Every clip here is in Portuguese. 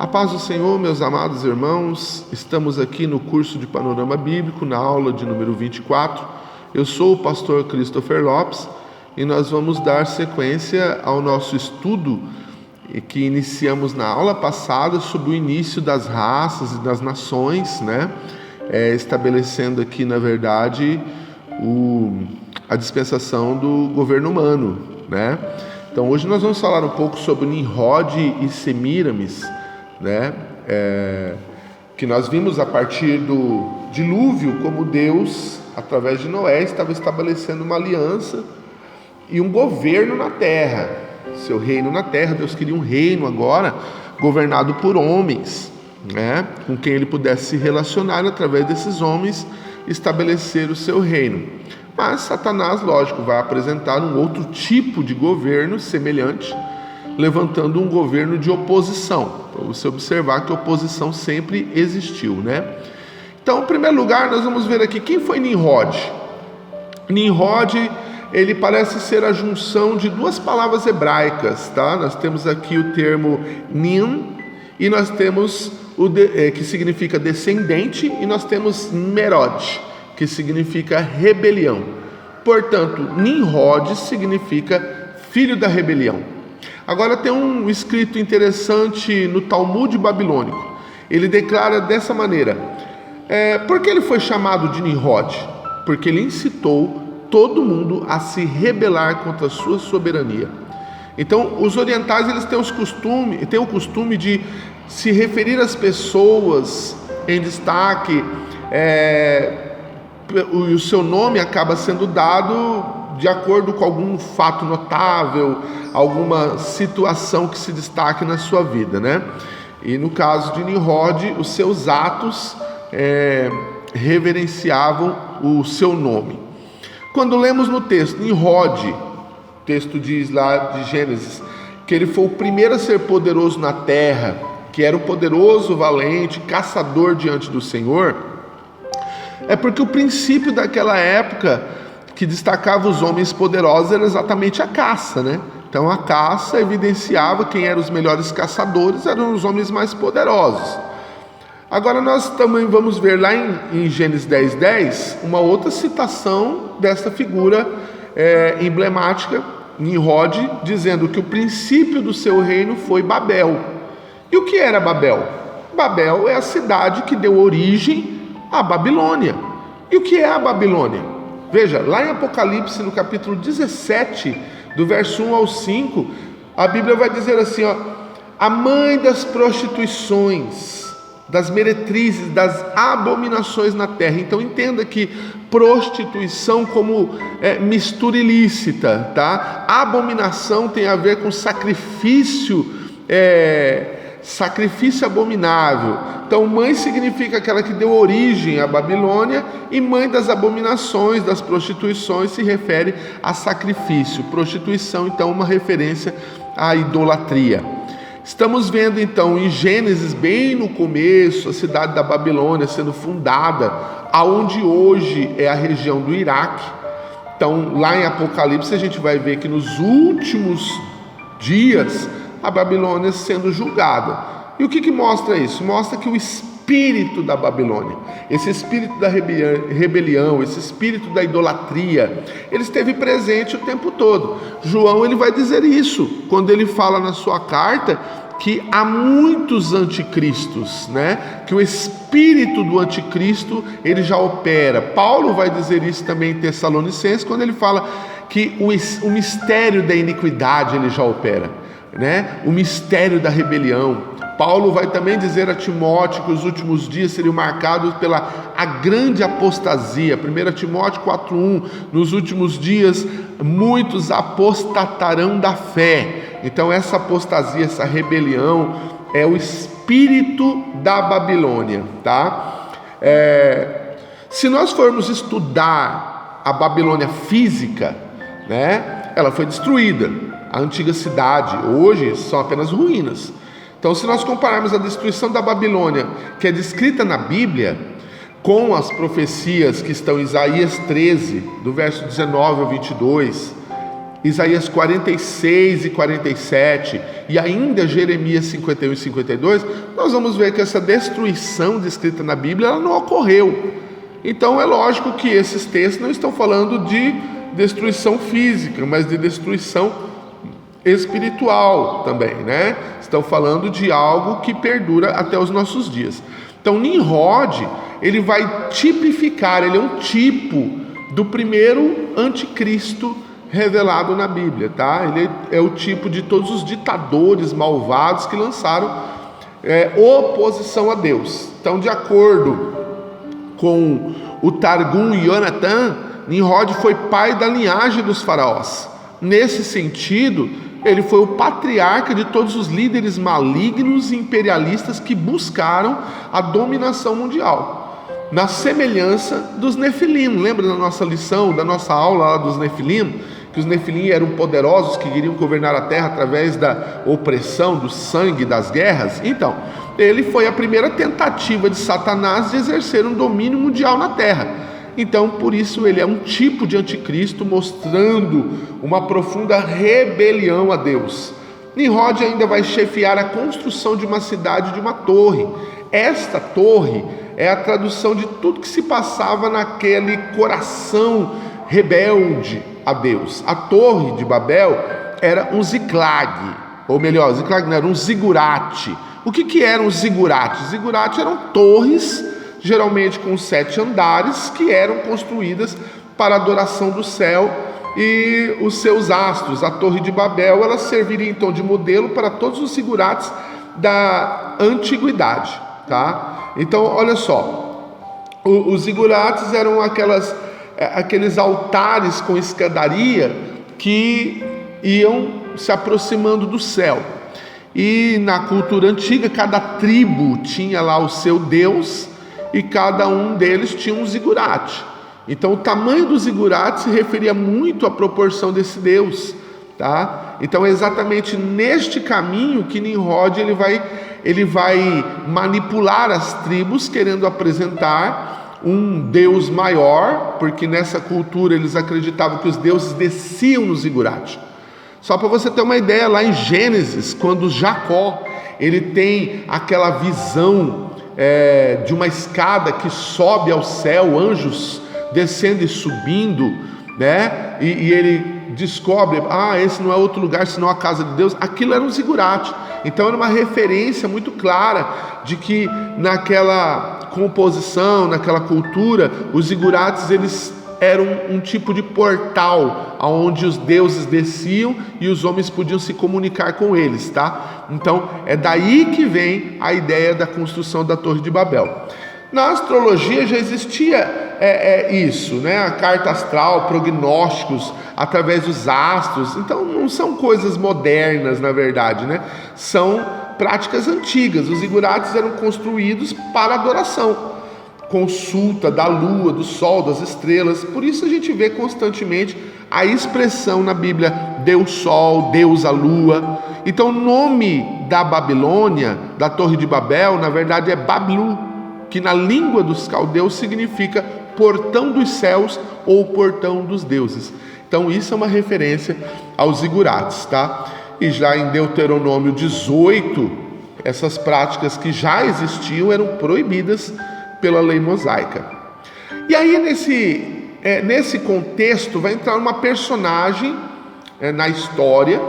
A paz do Senhor, meus amados irmãos, estamos aqui no curso de Panorama Bíblico, na aula de número 24. Eu sou o pastor Christopher Lopes e nós vamos dar sequência ao nosso estudo que iniciamos na aula passada sobre o início das raças e das nações, estabelecendo aqui, na verdade, a dispensação do governo humano, Então, hoje nós vamos falar um pouco sobre Nimrod e Semíramis, que nós vimos a partir do dilúvio como Deus, através de Noé, estava estabelecendo uma aliança e um governo na terra, seu reino na terra. Deus queria um reino agora governado por homens, com quem ele pudesse se relacionar, através desses homens estabelecer o seu reino. Mas Satanás, lógico, vai apresentar um outro tipo de governo semelhante, levantando um governo de oposição, para você observar que a oposição sempre existiu, Então, em primeiro lugar, nós vamos ver aqui quem foi Nimrod. Nimrod, ele parece ser a junção de duas palavras hebraicas, Nós temos aqui o termo Nim, e nós temos que significa descendente, e nós temos Merod, que significa rebelião. Portanto, Nimrod significa filho da rebelião. Agora, tem um escrito interessante no Talmud babilônico. Ele declara dessa maneira: por que ele foi chamado de Nimrod? Porque ele incitou todo mundo a se rebelar contra a sua soberania. Então, os orientais, eles têm o costume de se referir às pessoas em destaque, o seu nome acaba sendo dado de acordo com algum fato notável, alguma situação que se destaque na sua vida, E no caso de Nimrod, os seus atos reverenciavam o seu nome. Quando lemos no texto, Nimrod, o texto diz lá de Gênesis, que ele foi o primeiro a ser poderoso na terra, que era um poderoso, valente, caçador diante do Senhor, é porque o princípio daquela época que destacava os homens poderosos era exatamente a caça, Então a caça evidenciava quem eram os melhores caçadores, eram os homens mais poderosos. Agora nós também vamos ver lá em Gênesis 10:10 uma outra citação dessa figura emblemática, Nimrod, dizendo que o princípio do seu reino foi Babel. E o que era Babel? Babel é a cidade que deu origem à Babilônia. E o que é a Babilônia? Veja, lá em Apocalipse, no capítulo 17, do verso 1 ao 5, a Bíblia vai dizer assim, a mãe das prostituições, das meretrizes, das abominações na terra. Então entenda que prostituição como mistura ilícita, Abominação tem a ver com sacrifício abominável. Então, mãe significa aquela que deu origem à Babilônia, e mãe das abominações, das prostituições, se refere a sacrifício. Prostituição, então, uma referência à idolatria. Estamos vendo, então, em Gênesis, bem no começo, a cidade da Babilônia sendo fundada, aonde hoje é a região do Iraque. Então, lá em Apocalipse, a gente vai ver que nos últimos dias, a Babilônia sendo julgada. E o que mostra isso? Mostra que o espírito da Babilônia, esse espírito da rebelião, esse espírito da idolatria, ele esteve presente o tempo todo. João, ele vai dizer isso quando ele fala na sua carta que há muitos anticristos, que o espírito do anticristo ele já opera. Paulo vai dizer isso também em Tessalonicenses, quando ele fala que o mistério da iniquidade ele já opera, o mistério da rebelião. Paulo vai também dizer a Timóteo que os últimos dias seriam marcados pela a grande apostasia. 1 Timóteo 4:1, nos últimos dias muitos apostatarão da fé. Então essa apostasia, essa rebelião é o espírito da Babilônia, Se nós formos estudar a Babilônia física, ela foi destruída, a antiga cidade, hoje são apenas ruínas. Então, se nós compararmos a destruição da Babilônia, que é descrita na Bíblia, com as profecias que estão em Isaías 13, do verso 19 ao 22, Isaías 46 e 47 e ainda Jeremias 51 e 52, nós vamos ver que essa destruição descrita na Bíblia ela não ocorreu. Então é lógico que esses textos não estão falando de destruição física, mas de destruição espiritual também, né? Estão falando de algo que perdura até os nossos dias. Então Nimrod, ele vai tipificar, ele é um tipo do primeiro anticristo revelado na Bíblia, tá? Ele é o tipo de todos os ditadores malvados que lançaram oposição a Deus. Então, de acordo com o Targum Yonatan, Nimrod foi pai da linhagem dos faraós. Nesse sentido, ele foi o patriarca de todos os líderes malignos e imperialistas que buscaram a dominação mundial, na semelhança dos Nefilim. Lembra da nossa lição, da nossa aula lá dos Nefilim? Que os Nefilim eram poderosos, que queriam governar a terra através da opressão, do sangue, das guerras. Então, ele foi a primeira tentativa de Satanás de exercer um domínio mundial na terra. Então, por isso, ele é um tipo de anticristo, mostrando uma profunda rebelião a Deus. Nimrod ainda vai chefiar a construção de uma cidade, de uma torre. Esta torre é a tradução de tudo que se passava naquele coração rebelde a Deus. A torre de Babel era um ziglag, ou melhor, ziglag não, era um zigurate. O que eram os zigurates? Zigurates eram torres, geralmente com 7 andares, que eram construídas para a adoração do céu e os seus astros. A torre de Babel, ela serviria então de modelo para todos os zigurates da antiguidade, tá? Então, olha só, os zigurates eram aqueles altares com escadaria que iam se aproximando do céu. E na cultura antiga, cada tribo tinha lá o seu deus e cada um deles tinha um zigurate. Então o tamanho do zigurate se referia muito à proporção desse deus, tá? Então é exatamente neste caminho que Nimrod ele vai manipular as tribos, querendo apresentar um Deus maior, porque nessa cultura eles acreditavam que os deuses desciam no zigurate. Só para você ter uma ideia, lá em Gênesis, quando Jacó ele tem aquela visão de uma escada que sobe ao céu, anjos descendo e subindo, né? E ele descobre, esse não é outro lugar senão a casa de Deus. Aquilo era um zigurate. Então era uma referência muito clara de que naquela composição, naquela cultura, os zigurates eles eram um tipo de portal aonde os deuses desciam e os homens podiam se comunicar com eles, tá? Então é daí que vem a ideia da construção da Torre de Babel. Na astrologia já existia isso, né? A carta astral, prognósticos através dos astros. Então não são coisas modernas, na verdade, né? São práticas antigas. Os zigurates eram construídos para adoração, consulta da lua, do sol, das estrelas. Por isso a gente vê constantemente a expressão na Bíblia Deus Sol, Deus a Lua. Então o nome da Babilônia, da Torre de Babel, na verdade é Bablu, que na língua dos caldeus significa portão dos céus ou portão dos deuses. Então isso é uma referência aos zigurates, tá? E já em Deuteronômio 18, essas práticas que já existiam eram proibidas pela lei mosaica. E aí nesse contexto vai entrar uma personagem na história,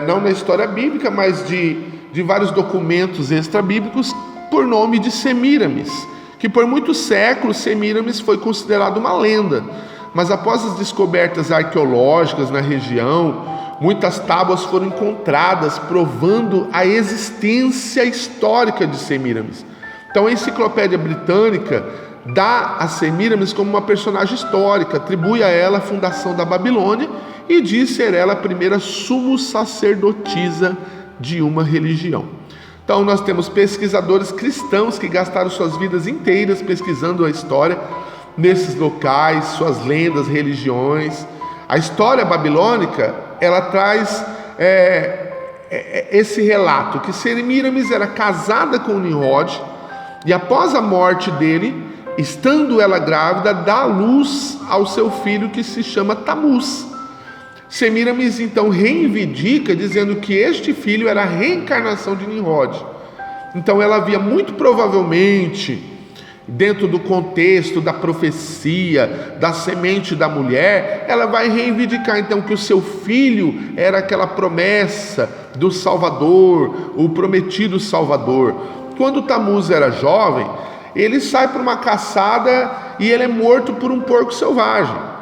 não na história bíblica, mas de vários documentos extra-bíblicos, por nome de Semíramis, que por muitos séculos Semíramis foi considerado uma lenda, mas após as descobertas arqueológicas na região, muitas tábuas foram encontradas provando a existência histórica de Semíramis. Então a Enciclopédia Britânica dá a Semíramis como uma personagem histórica, atribui a ela a fundação da Babilônia e diz ser ela a primeira sumo sacerdotisa de uma religião. Então nós temos pesquisadores cristãos que gastaram suas vidas inteiras pesquisando a história nesses locais, suas lendas, religiões. A história babilônica, ela traz esse relato, que Semíramis era casada com Nimrod, e após a morte dele, estando ela grávida, dá à luz ao seu filho que se chama Tamuz. Semíramis então reivindica, dizendo que este filho era a reencarnação de Nimrod. Então ela havia muito provavelmente, dentro do contexto da profecia, da semente da mulher, ela vai reivindicar então que o seu filho era aquela promessa do Salvador, o prometido Salvador. Quando Tamuz era jovem, ele sai para uma caçada e ele é morto por um porco selvagem.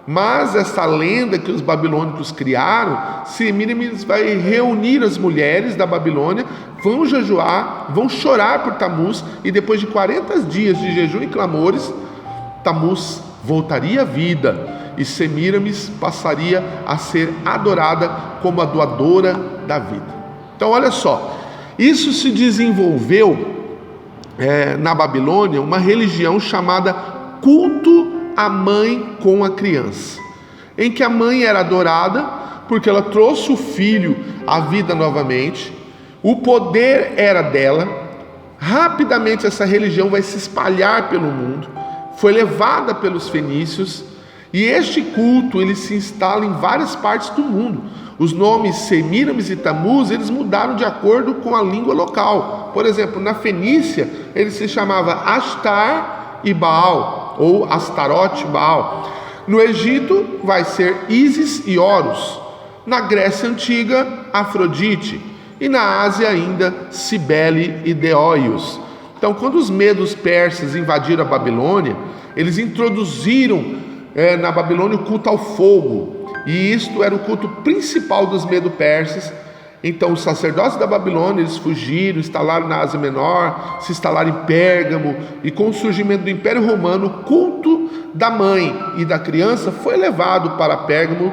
Mas essa lenda que os babilônicos criaram, Semíramis vai reunir as mulheres da Babilônia, vão jejuar, vão chorar por Tamuz, e depois de 40 dias de jejum e clamores, Tamuz voltaria à vida e Semíramis passaria a ser adorada como a doadora da vida. Então olha só, isso se desenvolveu na Babilônia uma religião chamada culto a mãe com a criança, em que a mãe era adorada porque ela trouxe o filho à vida novamente, o poder era dela. Rapidamente essa religião vai se espalhar pelo mundo, foi levada pelos fenícios, e este culto ele se instala em várias partes do mundo. Os nomes Semíramis e Tamuz, eles mudaram de acordo com a língua local. Por exemplo, na Fenícia ele se chamava Ashtar e Baal, ou Astarote Baal. No Egito vai ser Ísis e Horus. Na Grécia Antiga, Afrodite. E na Ásia ainda, Cibele e Deóios. Então, quando os medos persas invadiram a Babilônia, eles introduziram na Babilônia o culto ao fogo. E isto era o culto principal dos medos persas. Então os sacerdotes da Babilônia, eles fugiram, instalaram na Ásia Menor, se instalaram em Pérgamo, e com o surgimento do Império Romano, o culto da mãe e da criança foi levado para Pérgamo,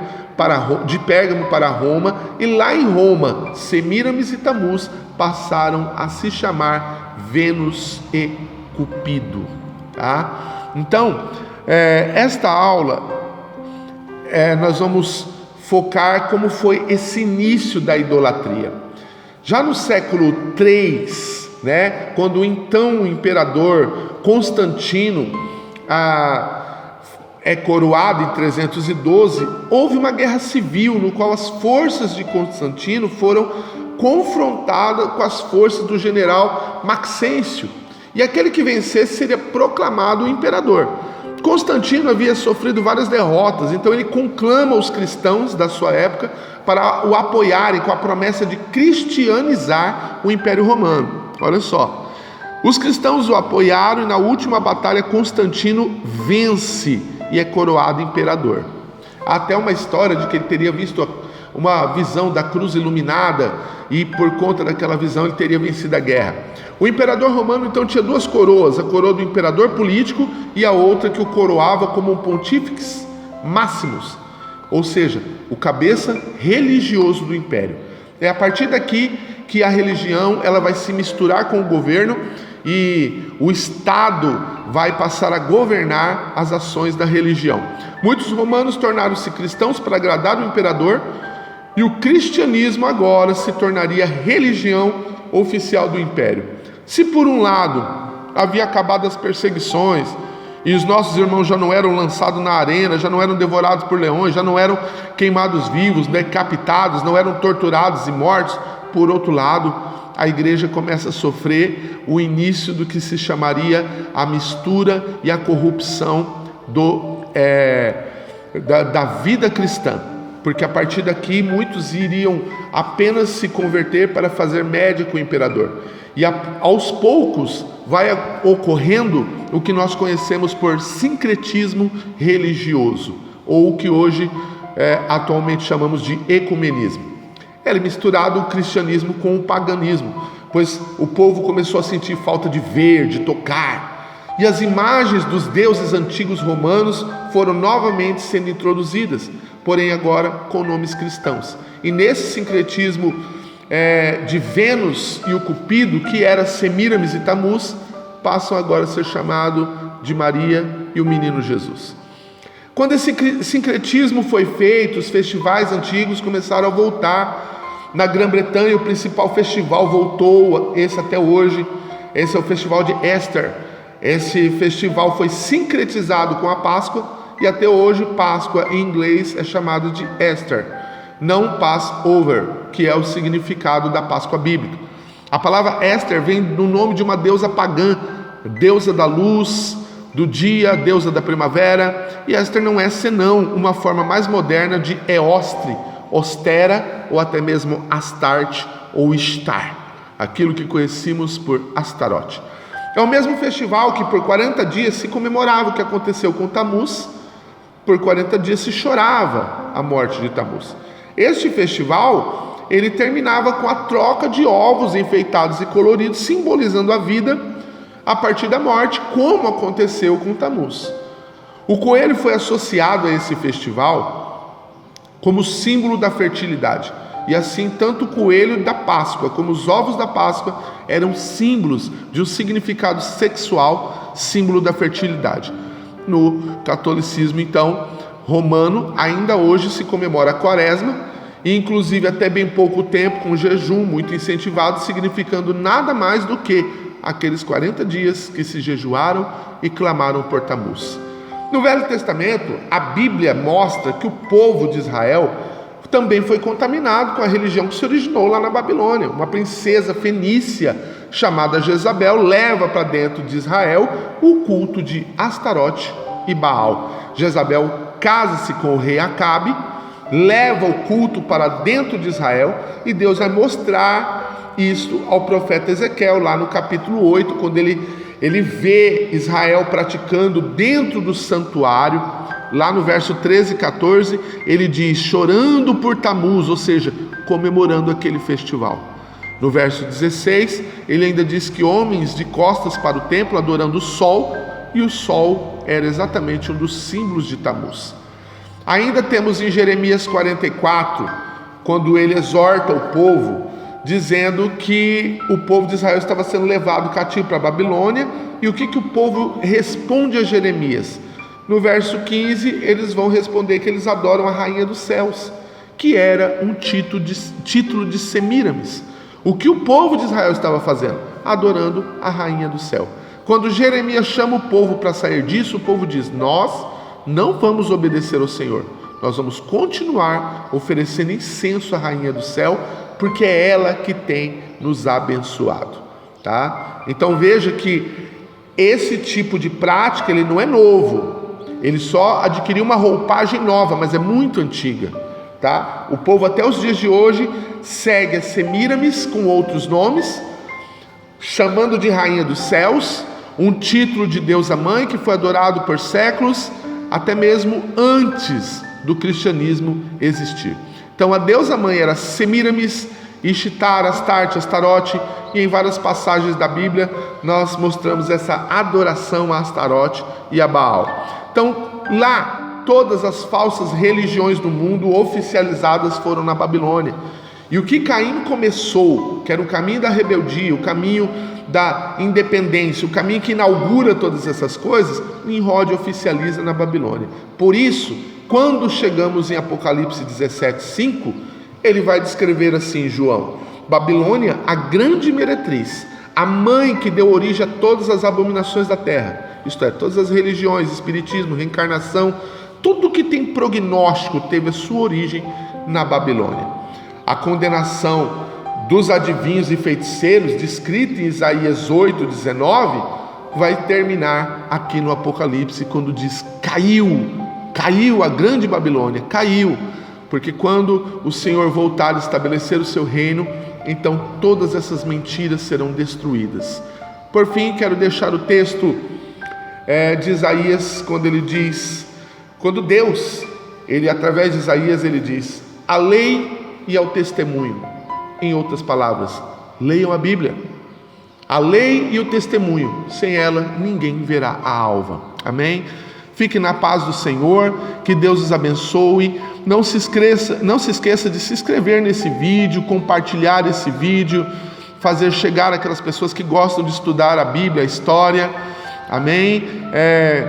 de Pérgamo para Roma, e lá em Roma, Semíramis e Tamuz passaram a se chamar Vênus e Cupido. Tá? Então, esta aula, nós vamos focar como foi esse início da idolatria. Já no século III, quando o então imperador Constantino é coroado em 312, houve uma guerra civil no qual as forças de Constantino foram confrontadas com as forças do general Maxêncio, e aquele que vencesse seria proclamado o imperador. Constantino havia sofrido várias derrotas, então ele conclama os cristãos da sua época para o apoiarem com a promessa de cristianizar o Império Romano. Olha só, os cristãos o apoiaram e na última batalha Constantino vence e é coroado imperador. Há até uma história de que ele teria visto uma visão da cruz iluminada e por conta daquela visão ele teria vencido a guerra. O imperador romano então tinha duas coroas, a coroa do imperador político e a outra que o coroava como um pontífice maximus, ou seja, o cabeça religioso do império. É a partir daqui que a religião ela vai se misturar com o governo e o Estado vai passar a governar as ações da religião. Muitos romanos tornaram-se cristãos para agradar o imperador, e o cristianismo agora se tornaria religião oficial do império. Se por um lado havia acabado as perseguições e os nossos irmãos já não eram lançados na arena, já não eram devorados por leões, já não eram queimados vivos, decapitados, não eram torturados e mortos, por outro lado, a igreja começa a sofrer o início do que se chamaria a mistura e a corrupção da vida cristã. Porque a partir daqui muitos iriam apenas se converter para fazer média com o imperador. E aos poucos vai ocorrendo o que nós conhecemos por sincretismo religioso, ou o que hoje atualmente chamamos de ecumenismo. É misturado o cristianismo com o paganismo, pois o povo começou a sentir falta de ver, de tocar, e as imagens dos deuses antigos romanos foram novamente sendo introduzidas, porém agora com nomes cristãos. E nesse sincretismo de Vênus e o Cupido, que era Semíramis e Tamuz, passam agora a ser chamado de Maria e o menino Jesus. Quando esse sincretismo foi feito, os festivais antigos começaram a voltar. Na Grã-Bretanha, o principal festival voltou, esse até hoje, esse é o festival de Easter. Esse festival foi sincretizado com a Páscoa e até hoje Páscoa em inglês é chamado de Easter, não Passover, que é o significado da Páscoa bíblica. A palavra Easter vem do nome de uma deusa pagã, deusa da luz, do dia, deusa da primavera, e Easter não é senão uma forma mais moderna de Eostre, Ostera, ou até mesmo Astarte ou Istar, aquilo que conhecemos por Astarote. É o mesmo festival que por 40 dias se comemorava o que aconteceu com Tamuz, por 40 dias se chorava a morte de Tamuz. Este festival, ele terminava com a troca de ovos enfeitados e coloridos, simbolizando a vida a partir da morte, como aconteceu com Tamuz. O coelho foi associado a esse festival como símbolo da fertilidade. E assim, tanto o coelho da Páscoa como os ovos da Páscoa eram símbolos de um significado sexual, símbolo da fertilidade. No catolicismo, então, romano, ainda hoje se comemora a Quaresma, e inclusive até bem pouco tempo, com jejum muito incentivado, significando nada mais do que aqueles 40 dias que se jejuaram e clamaram por Tamuz. No Velho Testamento, a Bíblia mostra que o povo de Israel também foi contaminado com a religião que se originou lá na Babilônia. Uma princesa fenícia chamada Jezabel leva para dentro de Israel o culto de Astarote e Baal. Jezabel casa-se com o rei Acabe, leva o culto para dentro de Israel, e Deus vai mostrar isso ao profeta Ezequiel lá no capítulo 8, quando ele vê Israel praticando dentro do santuário. Lá no verso 13 e 14, ele diz, chorando por Tamuz, ou seja, comemorando aquele festival. No verso 16, ele ainda diz que homens de costas para o templo adorando o sol, e o sol era exatamente um dos símbolos de Tamuz. Ainda temos em Jeremias 44, quando ele exorta o povo, dizendo que o povo de Israel estava sendo levado cativo para a Babilônia, e o que o povo responde a Jeremias? No verso 15, eles vão responder que eles adoram a rainha dos céus, que era um título de Semíramis. O que o povo de Israel estava fazendo? Adorando a rainha do céu. Quando Jeremias chama o povo para sair disso, o povo diz, nós não vamos obedecer ao Senhor, nós vamos continuar oferecendo incenso à rainha do céu, porque é ela que tem nos abençoado, tá? Então veja que esse tipo de prática, ele não é novo, ele só adquiriu uma roupagem nova, mas é muito antiga, tá? O povo até os dias de hoje segue a Semíramis com outros nomes, chamando de rainha dos céus, um título de deusa mãe que foi adorado por séculos, até mesmo antes do cristianismo existir. Então a deusa mãe era Semíramis, Ishtar, Astarte, Astarote, e em várias passagens da Bíblia nós mostramos essa adoração a Astarote e a Baal. Então lá todas as falsas religiões do mundo oficializadas foram na Babilônia. E o que Caim começou, que era o caminho da rebeldia, o caminho da independência, o caminho que inaugura todas essas coisas, Nimrod oficializa na Babilônia. Por isso, quando chegamos em Apocalipse 17:5, ele vai descrever assim, João: Babilônia, a grande meretriz, a mãe que deu origem a todas as abominações da terra, isto é, todas as religiões, espiritismo, reencarnação, tudo que tem prognóstico teve a sua origem na Babilônia. A condenação dos adivinhos e feiticeiros, descrita em Isaías 8:19, vai terminar aqui no Apocalipse, quando diz: caiu a grande Babilônia, caiu, porque quando o Senhor voltar a estabelecer o seu reino, então todas essas mentiras serão destruídas. Por fim, quero deixar o texto de Isaías, quando ele diz, quando Deus, ele através de Isaías, ele diz: a lei e ao testemunho. Em outras palavras, leiam a Bíblia. A lei e o testemunho, sem ela ninguém verá a alva. Amém? Fique na paz do Senhor, que Deus os abençoe. Não se esqueça de se inscrever nesse vídeo, compartilhar esse vídeo, fazer chegar aquelas pessoas que gostam de estudar a Bíblia, a história. Amém?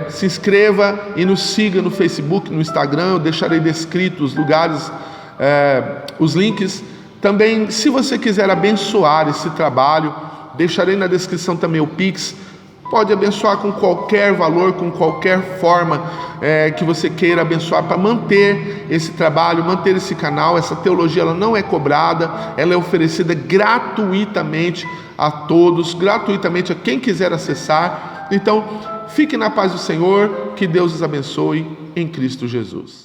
Se inscreva e nos siga no Facebook, no Instagram. Eu deixarei descritos os lugares, os links. Também, se você quiser abençoar esse trabalho, deixarei na descrição também o Pix. pode abençoar com qualquer valor, com qualquer forma que você queira abençoar para manter esse trabalho, manter esse canal. Essa teologia ela não é cobrada, ela é oferecida gratuitamente a todos, gratuitamente a quem quiser acessar. Então, fique na paz do Senhor, que Deus os abençoe em Cristo Jesus.